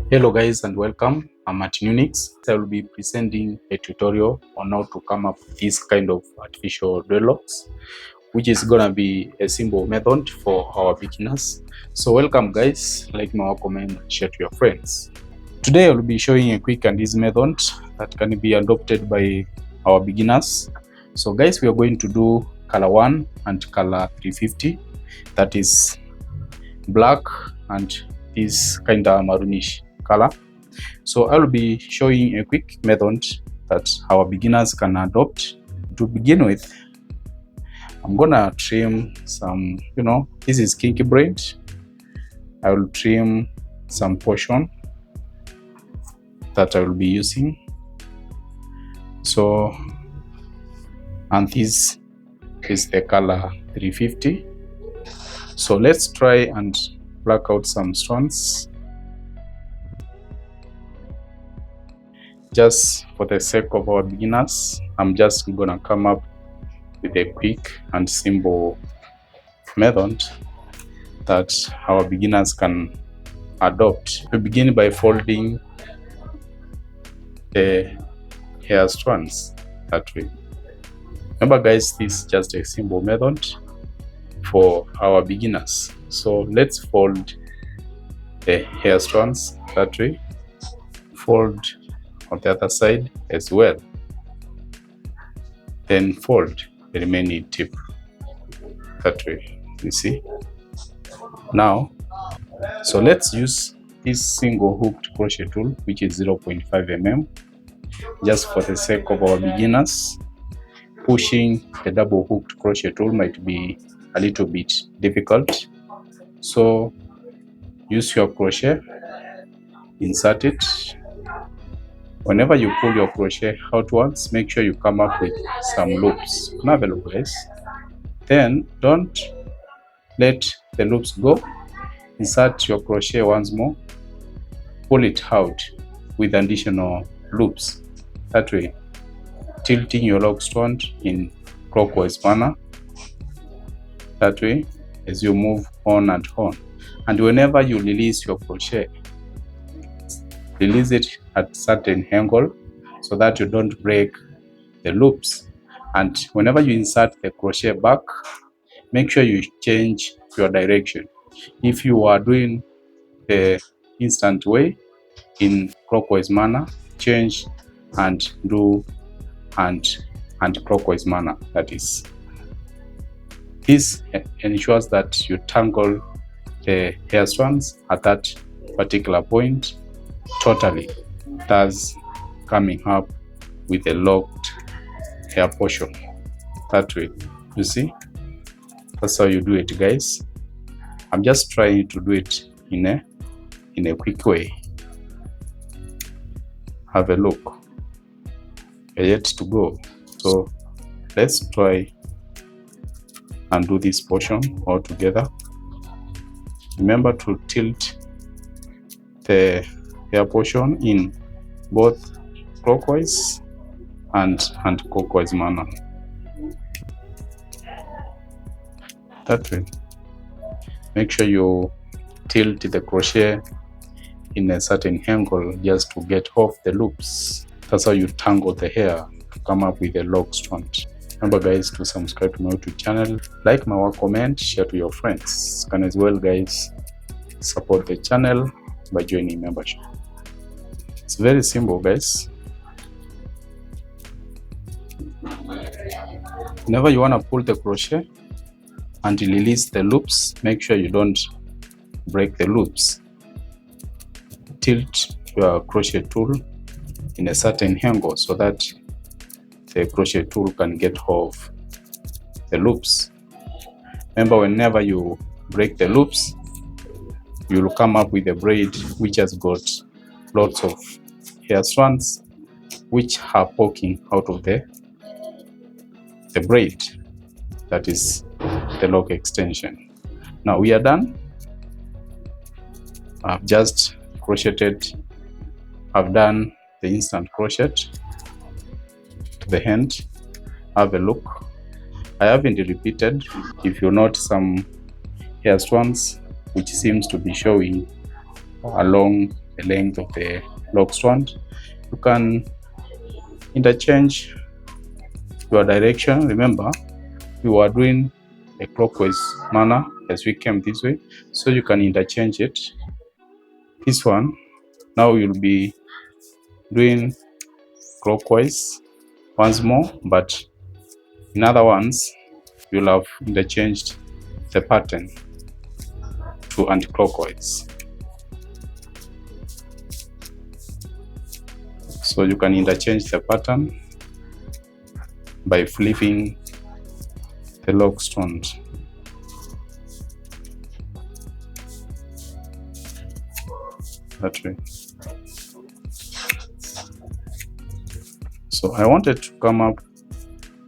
Hello guys and welcome. I'm at Unix. I will be presenting a tutorial on how to come up with this kind of artificial dreadlocks, which is gonna be a simple method for our beginners. So welcome guys, like my comment and share to your friends. Today I will be showing a quick and easy method that can be adopted by our beginners. So guys, we are going to do color 1 and color 350, that is black and this kind of maroonish color. So I'll be showing a quick method that our beginners can adopt. To begin with, I'm gonna trim some, this is kinky braid. I will trim some portion that I will be using. So, and this is the color 350. So let's try and pluck out some strands. Just for the sake of our beginners, I'm just gonna come up with a quick and simple method that our beginners can adopt. We begin by folding the hair strands that way. Remember guys, this is just a simple method for our beginners. So let's fold the hair strands that way. Fold on the other side as well, then fold the remaining tip that way, you see. Now, so let's use this single hooked crochet tool, which is 0.5 mm, just for the sake of our beginners. Pushing the double hooked crochet tool might be a little bit difficult, so use your crochet, insert it. Whenever you pull your crochet outwards, make sure you come up with some loops. Have a look guys. Then don't let the loops go. Insert your crochet once more, pull it out with additional loops. That way, tilting your log strand in clockwise manner. That way, as you move on and on. And whenever you release your crochet, release it at certain angle so that you don't break the loops. And whenever you insert the crochet back, make sure you change your direction. If you are doing the instant way in clockwise manner, change and do and clockwise manner. That is, this ensures that you tangle the hair strands at that particular point totally, thus coming up with a locked hair portion. That way, you see, that's how you do it guys. I'm just trying to do it in a quick way. Have a look. Yet to go. So let's try and do this portion all together. Remember to tilt the hair portion in both clockwise and clockwise manner. That way, make sure you tilt the crochet in a certain angle just to get off the loops. That's how you tangle the hair to come up with a log strand. Remember guys to subscribe to my YouTube channel, like my work, comment, share to your friends. Can as well guys support the channel by joining membership. It's very simple guys. Whenever you want to pull the crochet and release the loops, make sure you don't break the loops. Tilt your crochet tool in a certain angle so that the crochet tool can get off the loops. Remember, whenever you break the loops, you will come up with a braid which has got lots of hair strands which are poking out of the braid. That is the lock extension. Now we are done. I've just crocheted. I've done the instant crochet to the end. Have a look. I haven't repeated. If you note some hair strands which seems to be showing along the length of the lock strand. You can interchange your direction. Remember, you are doing a clockwise manner as we came this way, so you can interchange it. This one, now you'll be doing clockwise once more, but in other ones you'll have interchanged the pattern to anti-clockwise. So you can interchange the pattern by flipping the lock strand. That way. So I wanted to come up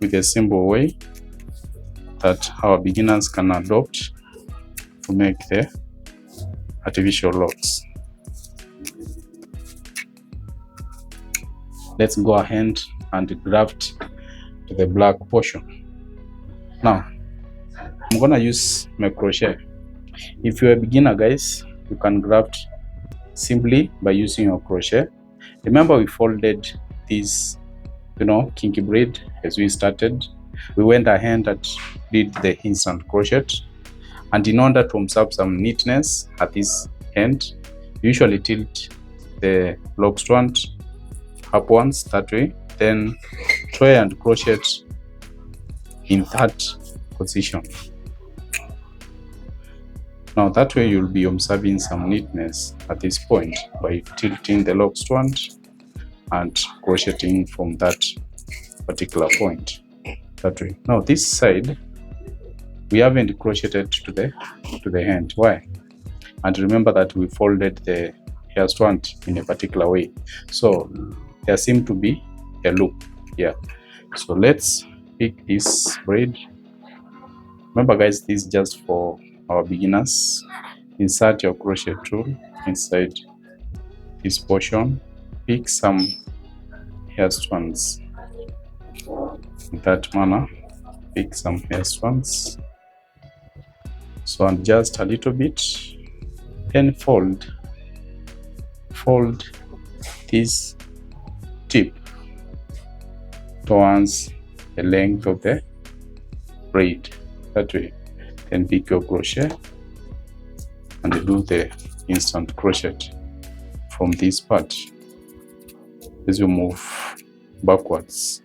with a simple way that our beginners can adopt to make the artificial locks. Let's go ahead and graft to the black portion. Now I'm gonna use my crochet. If you're a beginner, guys, you can graft simply by using your crochet. Remember, we folded this kinky braid as we started. We went ahead and did the instant crochet, and in order to observe some neatness at this end, usually tilt the lock strand up once, that way, then try and crochet in that position. Now that way you'll be observing some neatness at this point by tilting the lock strand and crocheting from that particular point, that way. Now this side we haven't crocheted to the end. Why? And remember that we folded the hair strand in a particular way, so there seems to be a loop here. So let's pick this braid. Remember, guys, this is just for our beginners. Insert your crochet tool inside this portion, pick some hair strands in that manner, pick some hair strands, so adjust a little bit, then fold this tip towards the length of the braid, that way. Then pick your crochet and do the instant crochet from this part as you move backwards.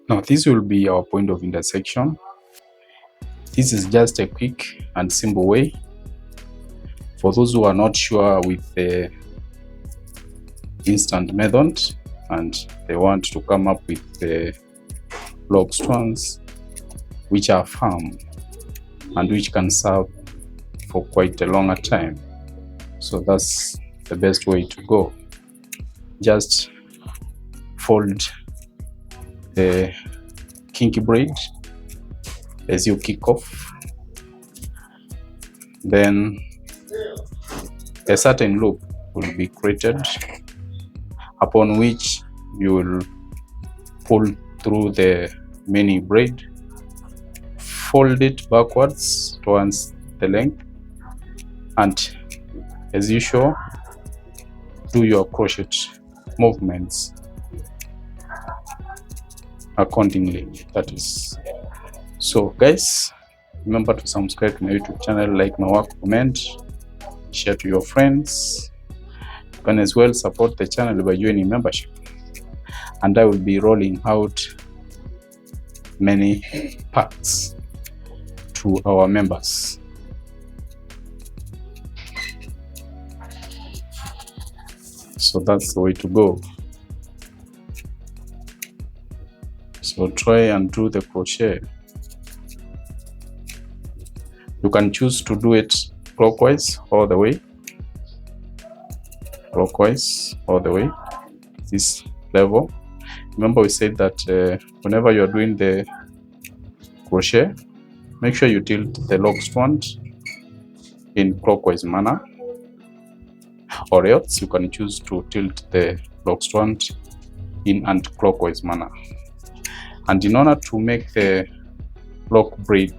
Now this will be our point of intersection. This is just a quick and simple way for those who are not sure with the instant method and they want to come up with the lock strands which are firm and which can serve for quite a longer time. So that's the best way to go. Just fold the kinky braid as you kick off, then a certain loop will be created upon which you will pull through the mini braid, fold it backwards towards the length, and as usual do your crochet movements accordingly, that is. So guys, remember to subscribe to my YouTube channel, like my work, comment, share to your friends. You can as well support the channel by joining membership, and I will be rolling out many packs to our members. So that's the way to go. So try and do the crochet. You can choose to do it clockwise all the way, this level. Remember, we said that whenever you are doing the crochet, make sure you tilt the lock strand in clockwise manner, or else you can choose to tilt the lock strand in anti-clockwise manner. And in order to make the lock breed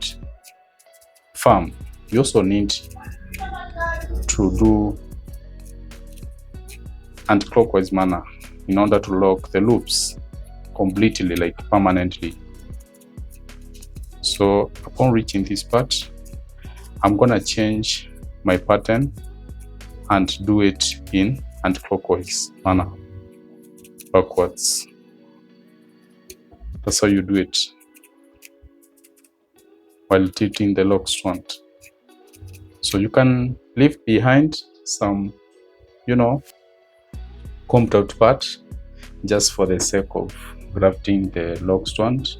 farm, you also need to do anti-clockwise manner in order to lock the loops completely, like permanently. So upon reaching this part, I'm gonna change my pattern and do it in anti-clockwise manner, backwards. That's how you do it while tilting the lock strand. So you can leave behind some, combed out part just for the sake of grafting the lock strand.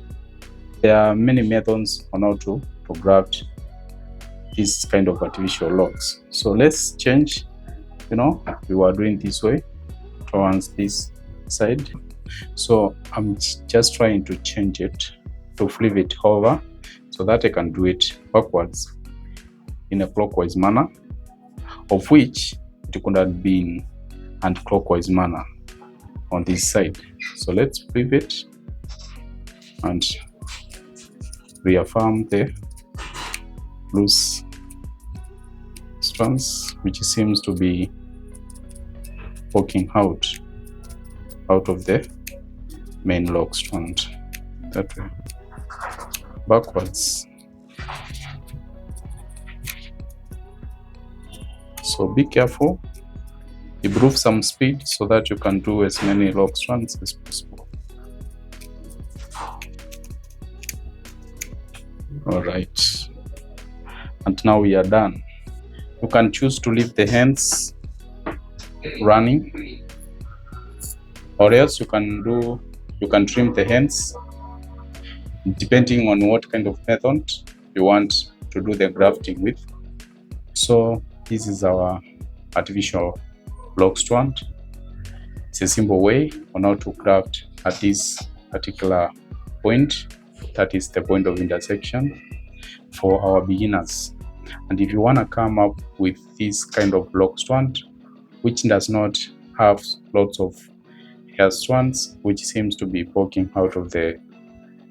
There are many methods on how to graft this kind of artificial locks. So let's change, we were doing this way towards this side. So I'm just trying to change it, to flip it over, so that I can do it backwards in a clockwise manner, of which it could have been anti-clockwise manner on this side. So let's flip it and reaffirm the loose strands, which seems to be poking out of the main lock strand. That way, backwards. So be careful, improve some speed so that you can do as many lock strands as possible. All right, and now we are done. You can choose to leave the hands running, or else you can trim the hands depending on what kind of method you want to do the grafting with. So this is our artificial lock strand. It's a simple way on how to graft at this particular point, that is the point of intersection, for our beginners. And if you want to come up with this kind of lock strand which does not have lots of hair strands, which seems to be poking out of the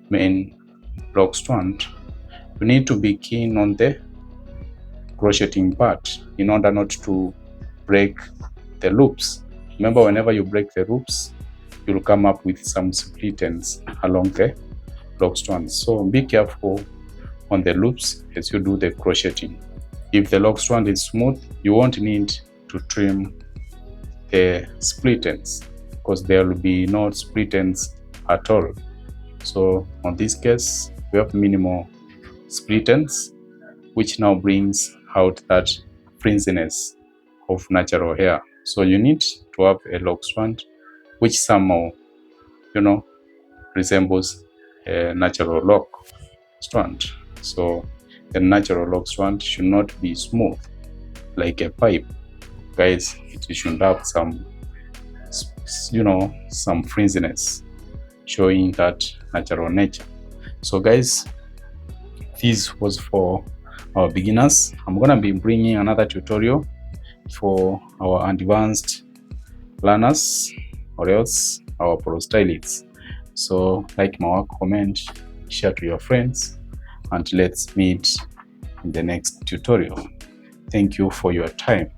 main lock strand, you need to be keen on the crocheting part in order not to break the loops. Remember, whenever you break the loops, you'll come up with some split ends along the lock strands. So be careful on the loops as you do the crocheting. If the lock strand is smooth, you won't need to trim the split ends, because there will be no split ends at all. So on this case, we have minimal split ends, which now brings out that fringiness of natural hair. So you need to have a lock strand which somehow, resembles a natural lock strand. So the natural lock strand should not be smooth like a pipe, guys. It should have some, some fringiness showing that natural nature. So guys, this was for our beginners. I'm gonna be bringing another tutorial for our advanced learners, or else our pro stylists. So like my work, comment, share to your friends, and let's meet in the next tutorial. Thank you for your time.